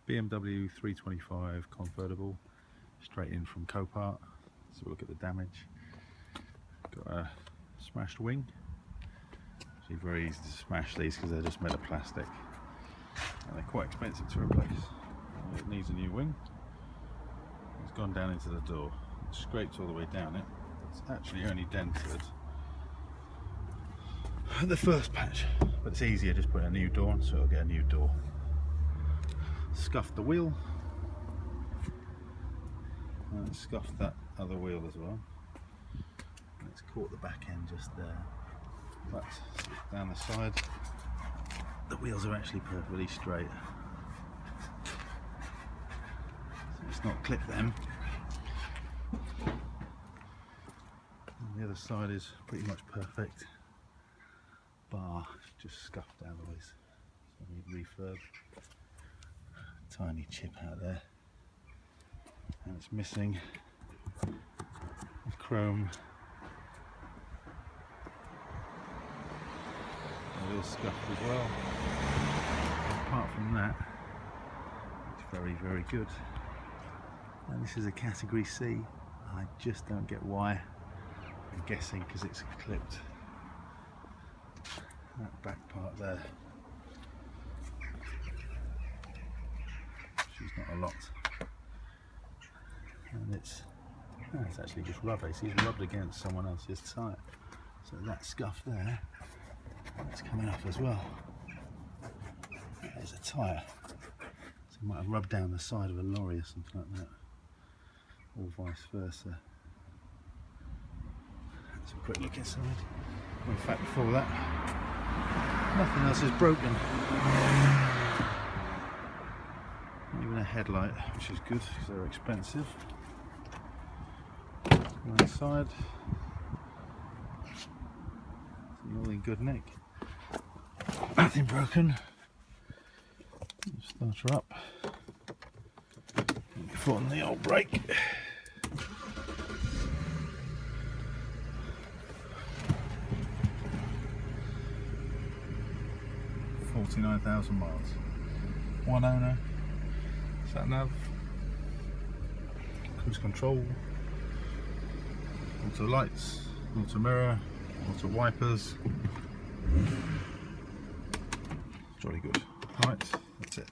BMW 325 Convertible, straight in from Copart. Let's have a look at the damage. Got a smashed wing. Actually very easy to smash these because they're just made of plastic. And they're quite expensive to replace. It needs a new wing. It's gone down into the door. It's scraped all the way down it. It's actually only dented the first patch, but it's easier just put a new door on, so it'll get a new door. Scuffed the wheel, and scuffed that other wheel as well. And it's caught the back end just there, but down the side the wheels are actually perfectly straight, so it's not clipped them. And the other side is pretty much perfect, bar just scuffed down the ways, so I need refurb. Tiny chip out there, and it's missing the chrome. A little scuffed as well. Apart from that, it's very good. And this is a category C. I just don't get why. I'm guessing because it's clipped. That back part there, she's not a lot, and it's actually just rubber. It's rubbed against someone else's tyre, so that scuff there, that's coming off as well. There's a tyre, so it might have rubbed down the side of a lorry or something like that, or vice versa. Let's have a quick look inside. In fact, before that, nothing else is broken. Even a headlight, which is good because they're expensive. Go inside. It's an all in good nick. Nothing broken. Start her up. Foot on the old brake. $49,000 miles. One owner. Sat nav. Cruise control. Auto lights. Auto mirror. Auto wipers. Jolly good. Right, that's it.